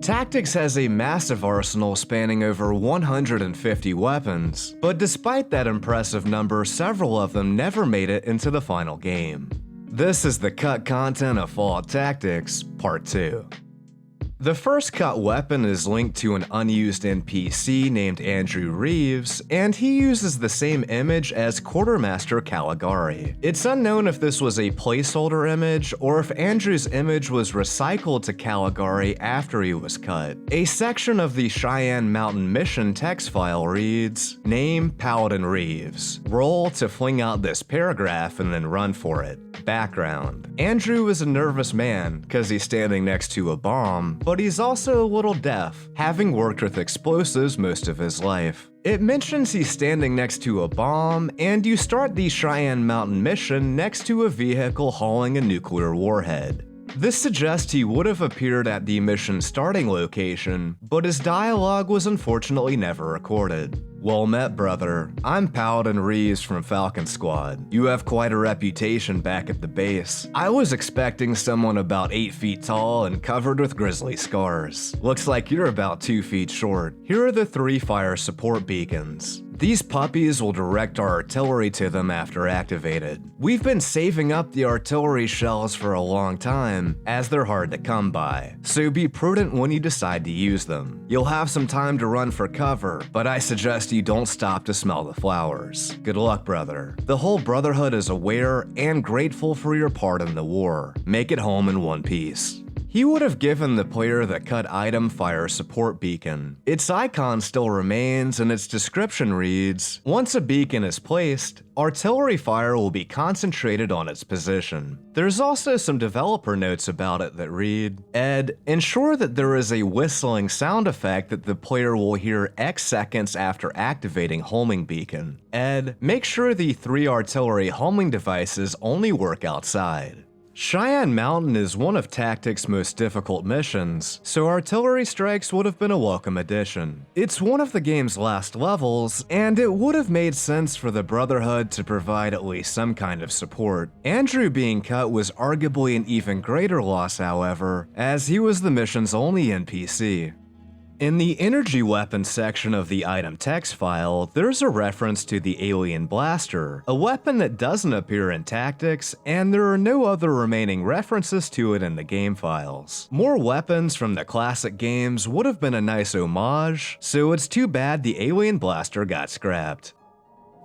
Tactics has a massive arsenal spanning over 150 weapons, but despite that impressive number, several of them never made it into the final game. This is the cut content of Fallout Tactics, Part 2. The first cut weapon is linked to an unused NPC named Andrew Reeves, and he uses the same image as Quartermaster Caligari. It's unknown if this was a placeholder image or if Andrew's image was recycled to Caligari after he was cut. A section of the Cheyenne Mountain mission text file reads, "Name Paladin Reeves. Roll to fling out this paragraph and then run for it. Background. Andrew is a nervous man because he's standing next to a bomb, but he's also a little deaf, having worked with explosives most of his life." It mentions he's standing next to a bomb, and you start the Cheyenne Mountain mission next to a vehicle hauling a nuclear warhead. This suggests he would have appeared at the mission's starting location, but his dialogue was unfortunately never recorded. "Well met, brother. I'm Paladin Reeves from Falcon Squad. You have quite a reputation back at the base. I was expecting someone about 8 feet tall and covered with grisly scars. Looks like you're about 2 feet short. Here are the 3 fire support beacons. These puppies will direct our artillery to them after activated. We've been saving up the artillery shells for a long time, as they're hard to come by, so be prudent when you decide to use them. You'll have some time to run for cover, but I suggest you don't stop to smell the flowers. Good luck, brother. The whole Brotherhood is aware and grateful for your part in the war. Make it home in one piece." He would have given the player the cut item fire support beacon. Its icon still remains and its description reads, "Once a beacon is placed, artillery fire will be concentrated on its position." There's also some developer notes about it that read, "Ed, ensure that there is a whistling sound effect that the player will hear X seconds after activating homing beacon. Ed, make sure the 3 artillery homing devices only work outside." Cheyenne Mountain is one of Tactics' most difficult missions, so artillery strikes would have been a welcome addition. It's one of the game's last levels, and it would have made sense for the Brotherhood to provide at least some kind of support. Andrew being cut was arguably an even greater loss, however, as he was the mission's only NPC. In the energy weapons section of the item text file, there's a reference to the Alien Blaster, a weapon that doesn't appear in Tactics, and there are no other remaining references to it in the game files. More weapons from the classic games would have been a nice homage, so it's too bad the Alien Blaster got scrapped.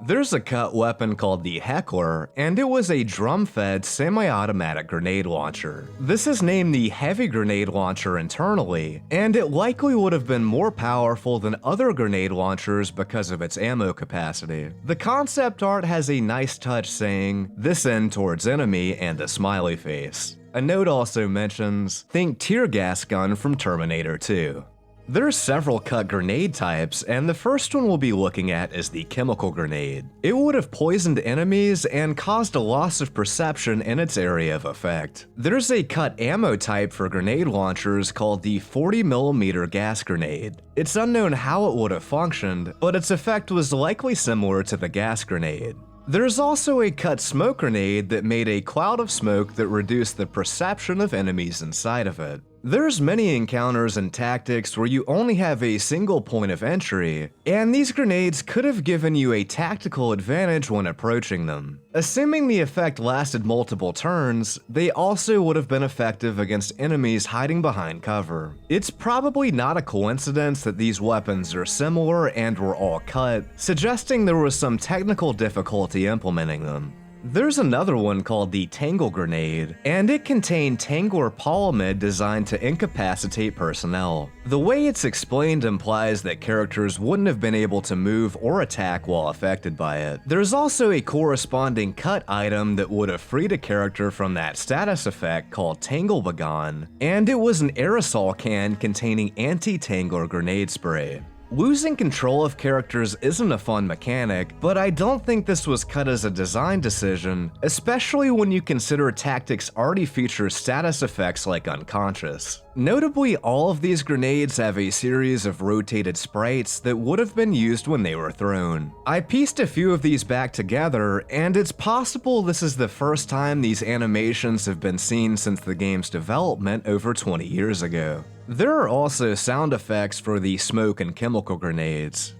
There's a cut weapon called the Heckler, and it was a drum-fed semi-automatic grenade launcher. This is named the Heavy Grenade Launcher internally, and it likely would have been more powerful than other grenade launchers because of its ammo capacity. The concept art has a nice touch saying, "This end towards enemy," and a smiley face. A note also mentions, "Think tear gas gun from Terminator 2. There's several cut grenade types, and the first one we'll be looking at is the chemical grenade. It would have poisoned enemies and caused a loss of perception in its area of effect. There's a cut ammo type for grenade launchers called the 40mm gas grenade. It's unknown how it would have functioned, but its effect was likely similar to the gas grenade. There's also a cut smoke grenade that made a cloud of smoke that reduced the perception of enemies inside of it. There's many encounters in Tactics where you only have a single point of entry, and these grenades could have given you a tactical advantage when approaching them. Assuming the effect lasted multiple turns, they also would have been effective against enemies hiding behind cover. It's probably not a coincidence that these weapons are similar and were all cut, suggesting there was some technical difficulty implementing them. There's another one called the Tangle Grenade, and it contained Tangler polymid designed to incapacitate personnel. The way it's explained implies that characters wouldn't have been able to move or attack while affected by it. There's also a corresponding cut item that would have freed a character from that status effect called Tangle Begone, and it was an aerosol can containing anti-Tangler grenade spray. Losing control of characters isn't a fun mechanic, but I don't think this was cut as a design decision, especially when you consider Tactics already features status effects like Unconscious. Notably, all of these grenades have a series of rotated sprites that would have been used when they were thrown. I pieced a few of these back together, and it's possible this is the first time these animations have been seen since the game's development over 20 years ago. There are also sound effects for the smoke and chemical grenades.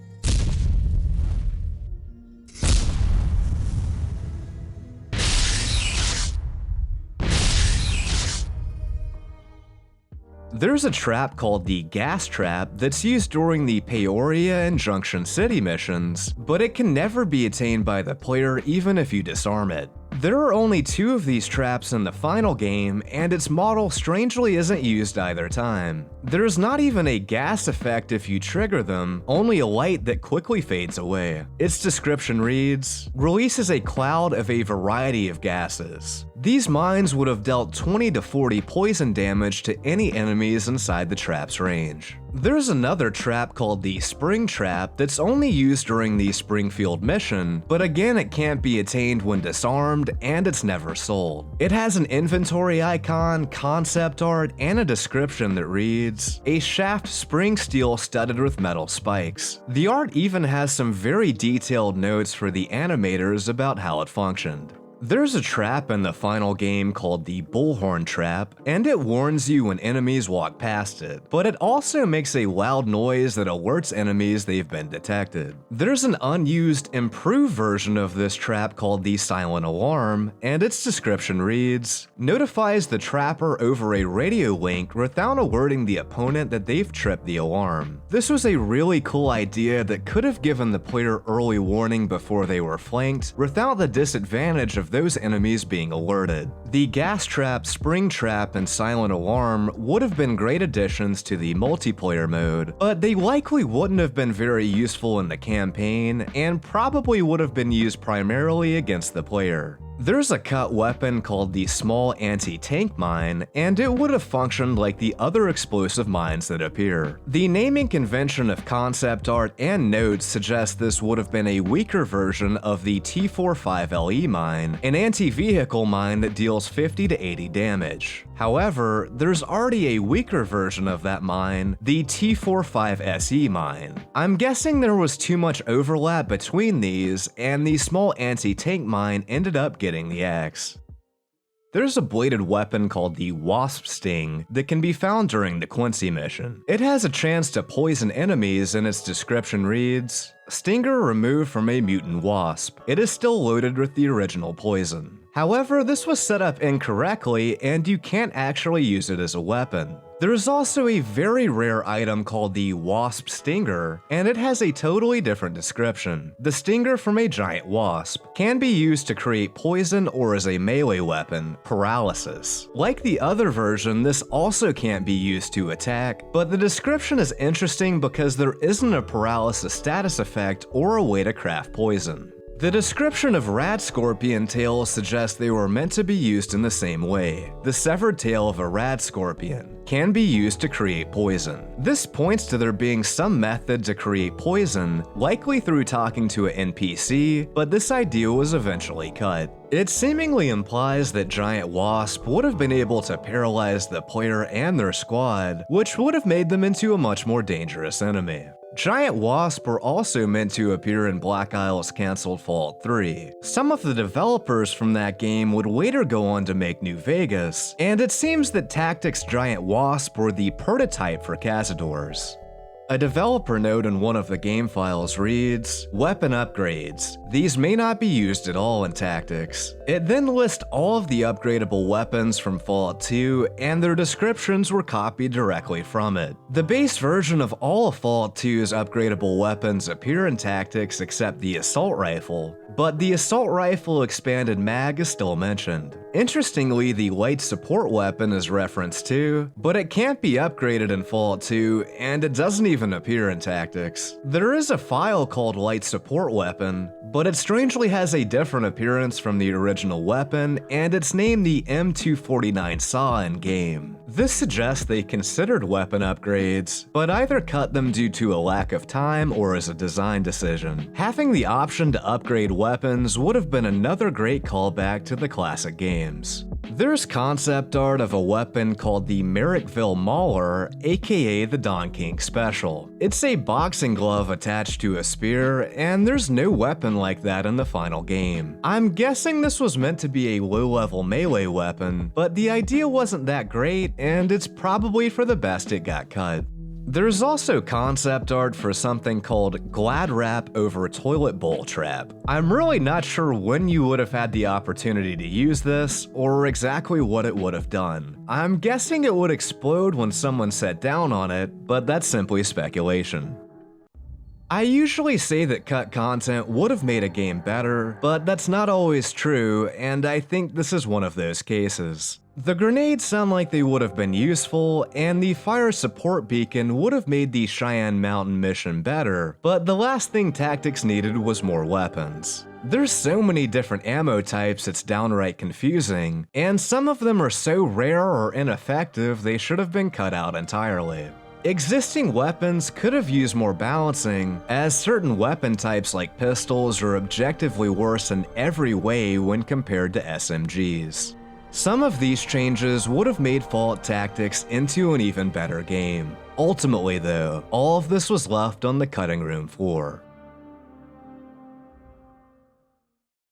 There's a trap called the gas trap that's used during the Peoria and Junction City missions, but it can never be attained by the player even if you disarm it. There are only 2 of these traps in the final game, and its model strangely isn't used either time. There's not even a gas effect if you trigger them, only a light that quickly fades away. Its description reads, "Releases a cloud of a variety of gases. These mines would have dealt 20 to 40 poison damage to any enemies inside the trap's range." There's another trap called the Spring Trap that's only used during the Springfield mission, but again it can't be attained when disarmed, and it's never sold. It has an inventory icon, concept art, and a description that reads, "A shaft spring steel studded with metal spikes." The art even has some very detailed notes for the animators about how it functioned. There's a trap in the final game called the Bullhorn Trap, and it warns you when enemies walk past it, but it also makes a loud noise that alerts enemies they've been detected. There's an unused, improved version of this trap called the Silent Alarm, and its description reads, "Notifies the trapper over a radio link without alerting the opponent that they've tripped the alarm." This was a really cool idea that could have given the player early warning before they were flanked, without the disadvantage of those enemies being alerted. The Gas Trap, Spring Trap, and Silent Alarm would have been great additions to the multiplayer mode, but they likely wouldn't have been very useful in the campaign, and probably would have been used primarily against the player. There's a cut weapon called the Small Anti-Tank Mine, and it would have functioned like the other explosive mines that appear. The naming convention of concept art and notes suggests this would have been a weaker version of the T45LE mine, an anti-vehicle mine that deals 50 to 80 damage. However, there's already a weaker version of that mine, the T45SE mine. I'm guessing there was too much overlap between these, and the Small Anti-Tank Mine ended up getting the axe. There's a bladed weapon called the Wasp Sting that can be found during the Quincy mission. It has a chance to poison enemies, and its description reads, "Stinger removed from a mutant wasp. It is still loaded with the original poison." However, this was set up incorrectly, and you can't actually use it as a weapon. There is also a very rare item called the Wasp Stinger, and it has a totally different description. The stinger from a giant wasp can be used to create poison or as a melee weapon, paralysis. Like the other version, this also can't be used to attack, but the description is interesting because there isn't a paralysis status effect or a way to craft poison. The description of rad scorpion tails suggests they were meant to be used in the same way. The severed tail of a rad scorpion can be used to create poison. This points to there being some method to create poison, likely through talking to an NPC, but this idea was eventually cut. It seemingly implies that Giant Wasp would have been able to paralyze the player and their squad, which would have made them into a much more dangerous enemy. Giant Wasp were also meant to appear in Black Isle's canceled Fallout 3. Some of the developers from that game would later go on to make New Vegas, and it seems that Tactics Giant Wasp were the prototype for Cazadors. A developer note in one of the game files reads, "Weapon upgrades. These may not be used at all in Tactics." It then lists all of the upgradable weapons from Fallout 2, and their descriptions were copied directly from it. The base version of all of Fallout 2's upgradable weapons appear in Tactics except the assault rifle, but the assault rifle expanded mag is still mentioned. Interestingly, the light support weapon is referenced too, but it can't be upgraded in Fallout 2, and it doesn't even appear in Tactics. There is a file called Light Support Weapon, but it strangely has a different appearance from the original weapon, and it's named the M249 Saw in game. This suggests they considered weapon upgrades, but either cut them due to a lack of time or as a design decision. Having the option to upgrade weapons would have been another great callback to the classic games. There's concept art of a weapon called the Merrickville Mauler, aka the Don King Special. It's a boxing glove attached to a spear, and there's no weapon like that in the final game. I'm guessing this was meant to be a low-level melee weapon, but the idea wasn't that great, and it's probably for the best it got cut. There's also concept art for something called Glad Wrap over Toilet Bowl Trap. I'm really not sure when you would have had the opportunity to use this, or exactly what it would have done. I'm guessing it would explode when someone sat down on it, but that's simply speculation. I usually say that cut content would have made a game better, but that's not always true, and I think this is one of those cases. The grenades sound like they would have been useful, and the fire support beacon would have made the Cheyenne Mountain mission better, but the last thing Tactics needed was more weapons. There's so many different ammo types it's downright confusing, and some of them are so rare or ineffective they should have been cut out entirely. Existing weapons could have used more balancing, as certain weapon types like pistols are objectively worse in every way when compared to SMGs. Some of these changes would have made Fallout Tactics into an even better game. Ultimately though, all of this was left on the cutting room floor.